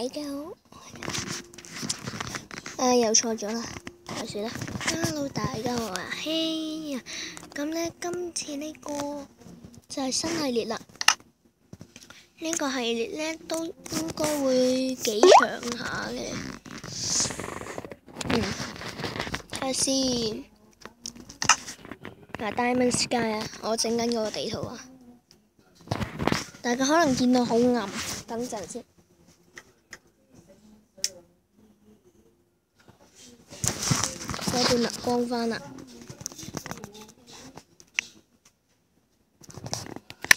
家好。又錯咗啦，就算啦。Hello， 大家好啊，嘿呀！咁咧，今次呢個就係新系列啦。呢個系列咧都應該會幾長下嘅。睇下先。Diamond Sky 啊，我整緊嗰個地圖啊。大家可能見到好暗，等陣先。嗰邊啦，光返啦。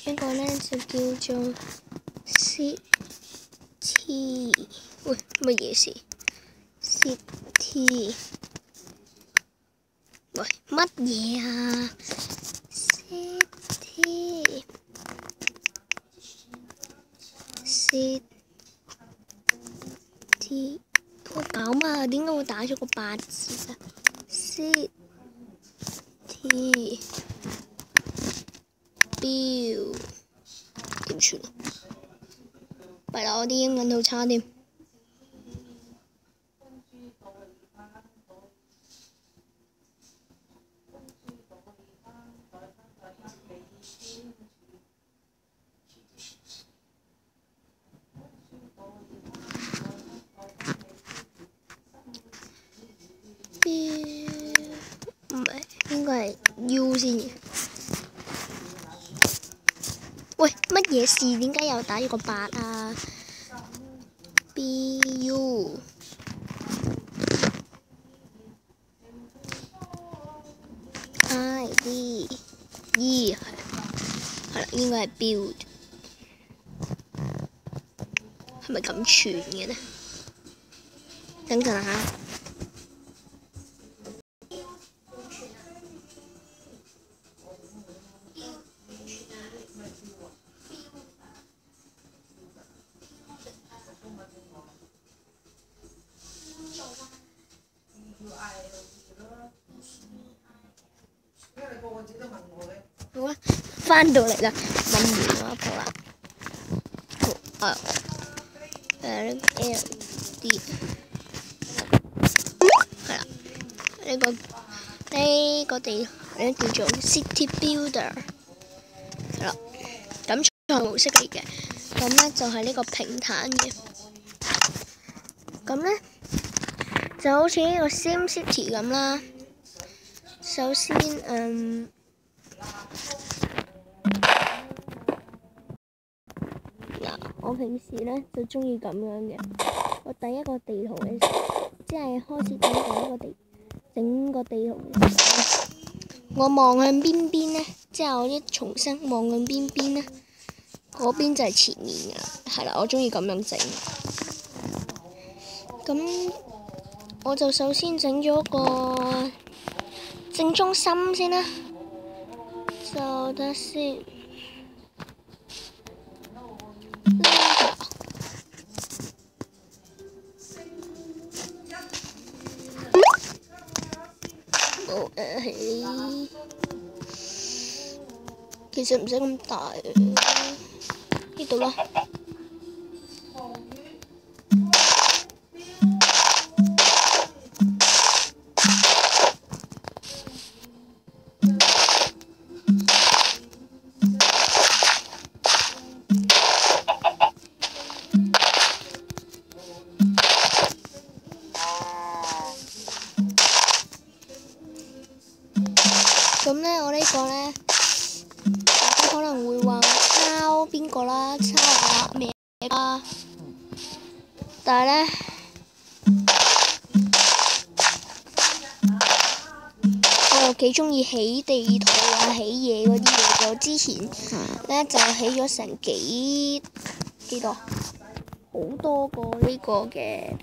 呢個咧就叫做 City， 喂，乜嘢事 ？City， 喂，乜嘢啊 ？City， 我搞嘛？點解會打咗個8字啊 ？City， 標點算啊？弊啦，我啲英文好差添。唔係，應該係 U 先嘅。喂，乜嘢事？點解又打咗個8啊 ？BU ID E 係啦，應該係 build， 係咪咁串嘅呢？等陣啊嚇。好啦，翻到嚟啦，問完我阿婆啦。LD 係啦，呢個地咧叫做 City Builder 係啦，咁創模式嚟嘅，咁咧就係呢個平坦嘅，咁咧就好似呢個 Sim City 咁啦。首先我平時咧就中意咁樣嘅。我第一個地圖嘅時候，即係開始整個地圖嘅時候，我望向邊邊咧，即係我一重新望向邊邊咧，嗰邊就係前面㗎啦。係啦，我中意咁樣整。咁我就首先整咗個正中心先啦，就得先。其實唔使咁大，呢度啦。咁咧，我呢個咧，大家可能會話我抄邊個啦，抄下咩啦。但係咧，我又幾中意起地圖啊、起嘢嗰啲嘢。我之前咧就起咗成幾多好多個呢個嘅。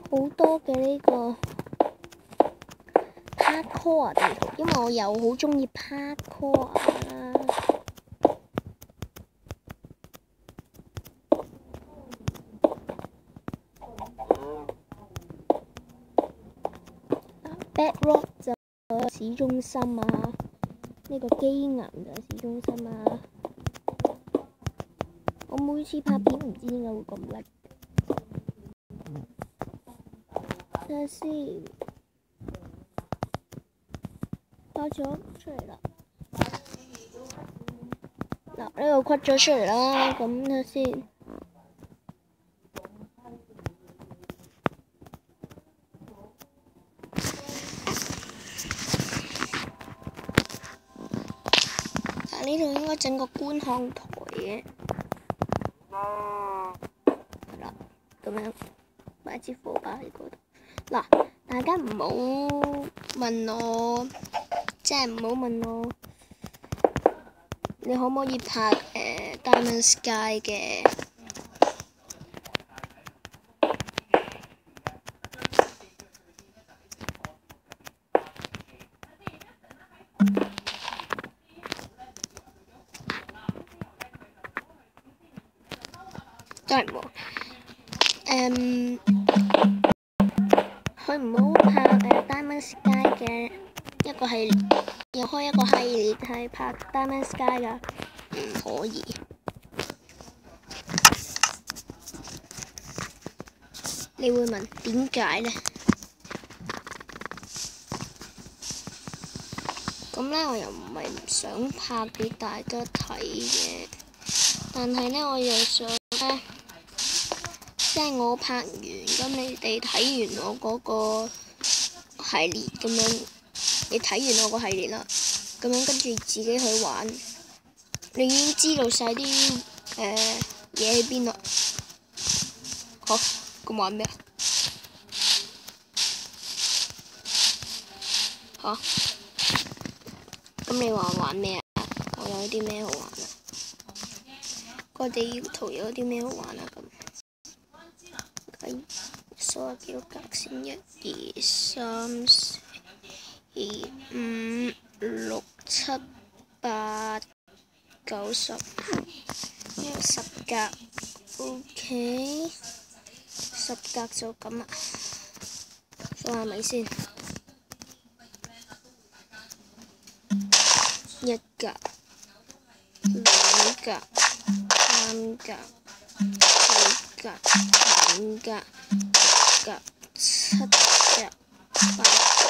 好多嘅呢個 Parkour 地圖，因為我又好中意 Parkour 啦。bedrock 就市中心啊，呢個機岩就係市中心啊。我每次拍片唔知點解會咁叻。睇下先，拍咗出嚟啦。嗱，呢個屈咗出嚟啦，咁睇下先。嗱，呢度應該整個觀看台嘅，係啦，咁樣擺支火把喺嗰度。嗱，大家唔好問我，即係唔好問我，你可唔可以拍Diamond Sky 嘅？都係唔好。佢唔好拍Diamond Sky 嘅一個系列，又開一個系列係拍 Diamond Sky 㗎，唔可以。你會問點解呢？咁呢，我又唔係唔想拍俾大家睇嘅，但係呢，我又想呢，即係我拍完，咁你哋睇完我嗰個系列咁樣，你睇完我個系列啦，咁樣跟住自己去玩，你已經知道晒啲嘢喺邊啦。好，咁玩咩啊？咁你話玩咩啊？我有啲咩好玩啊？個地圖有啲咩好玩啊？咁數下幾個格先，1、2、3、4、5、6、7、8、9、10，有10格。OK， 10格就咁啦。數下咪先，1格、2格、3格、4格、5格、6格、7格、8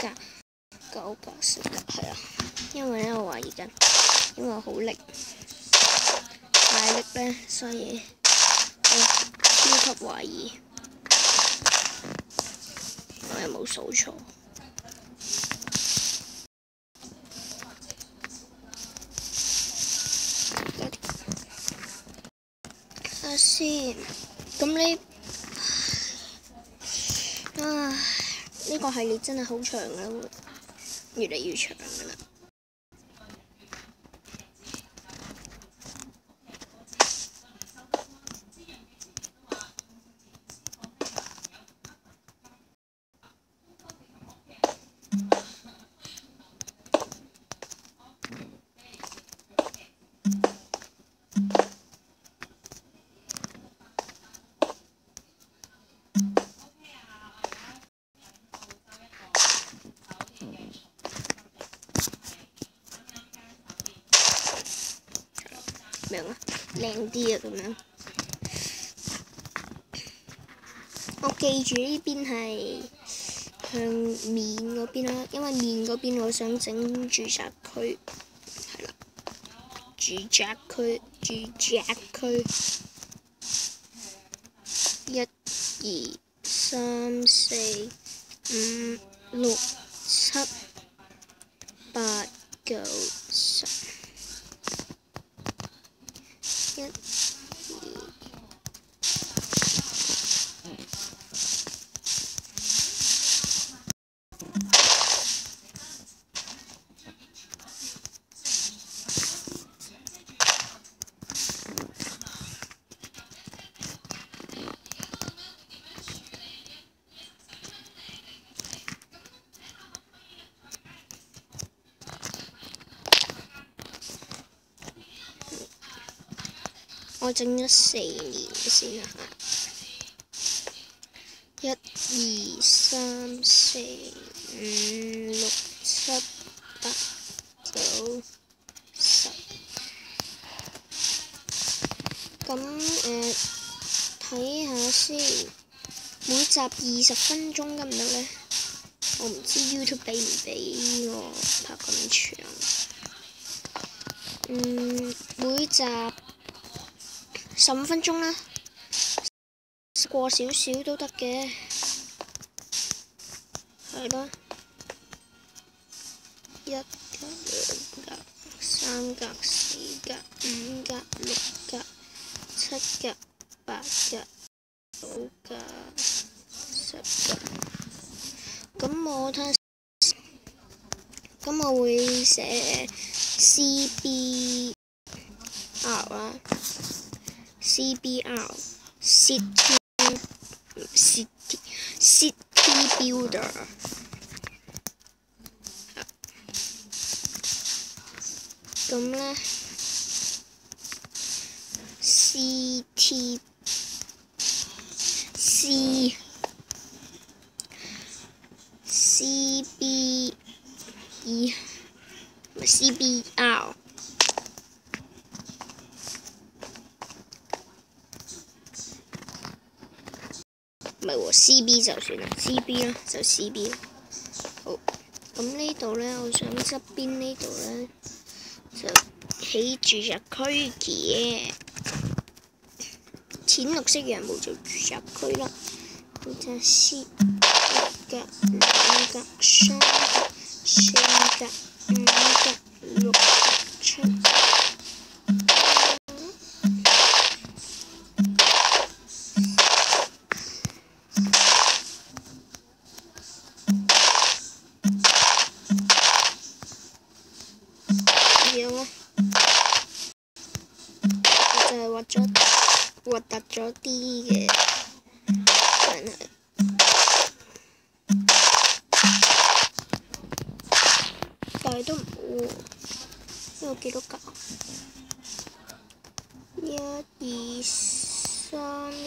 格、9格、10格，係啊。因為咧，我懷疑緊，因為好力，太力咧，所以我超級懷疑，我有冇數錯？睇下先，咁呢個系列真係好長啦，越嚟越長噶啦。咁樣啊，靚啲啊咁樣。我記住呢邊係向面嗰邊啦，因為面嗰邊我想整住宅區，係啦，住宅區。1、2、3、4、5、6、7、8、9、10。1、2。我整咗4年先啦嚇，1、2、3、4、6、7、8、9、10。咁睇下先，每集20分鐘得唔得呢？我唔知 YouTube 俾唔俾我拍咁長。每集15分鐘啦，過少少都得嘅，係咯。1格、2格、3格、4格、5格、6格、7格、8格、9格、10格。咁我會寫 CBR 啦 ，CBR City Builder。咁呢 CBR 唔係喎 ，CB 就算啦 ，CB 啦就 CB 啦。好，咁呢度呢，我想側邊呢度呢，就起住宅區嘅，淺綠色羊毛做住宅區啦。咁就1格、2格、3格、4格、5格、6格、7格。核突咗啲嘅，但係都唔好喎。呢度幾多格？1、2、3、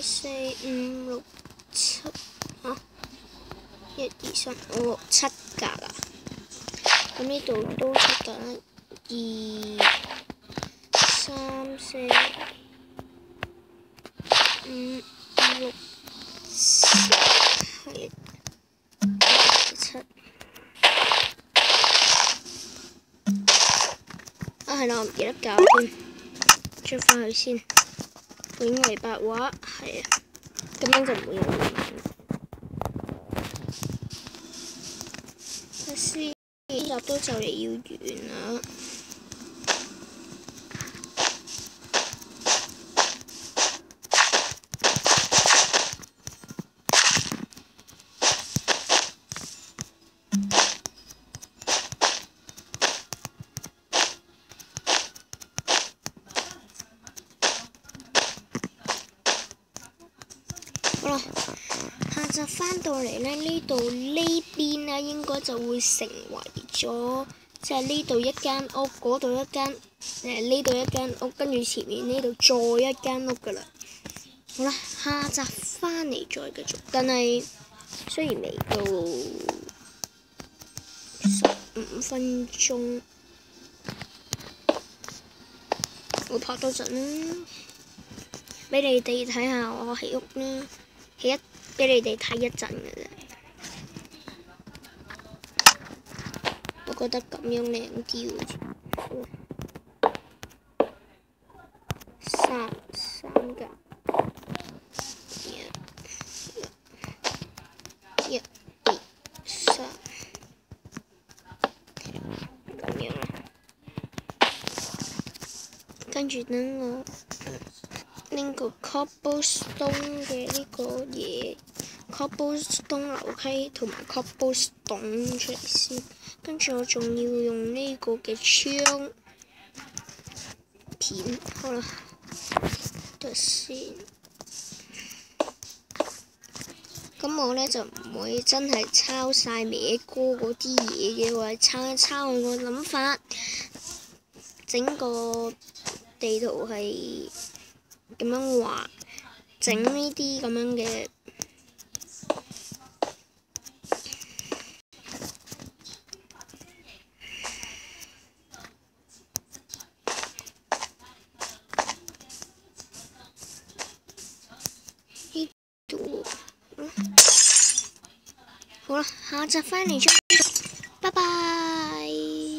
4、5、6、7啊！1、2、3、5、6、7格啊！咁呢度都7格啦，2、3、4、5、6、7、7。係啦，我唔記得教添，出返去先。永為白話係啊，咁樣就唔會有亂碼。睇先，呢集都就嚟要完啦。好啦，下集翻到嚟呢，呢度呢邊呢應該就會成為咗，即係呢度一間屋，嗰度一間，呢度一間屋，跟住前面呢度再一間屋噶啦。好啦，下集翻嚟再繼續，但係雖然未到15分鐘，我拍多陣啦，俾你哋睇下我起屋啦。俾你哋睇一陣嘅啫，我覺得咁樣靚啲好似。3格，1、2、3，咁樣啦。跟住等我拎個 cobblestone 嘅呢個嘢。cobblestone 樓梯同埋 cobblestone 出嚟先，跟住我仲要用呢個嘅槍片，好啦，得先。咁我呢就唔會真係抄晒歪哥嗰啲嘢嘅，我係抄一抄我個諗法，整個地圖係咁樣畫，整呢啲咁樣嘅。好啦，下集翻嚟再，拜拜。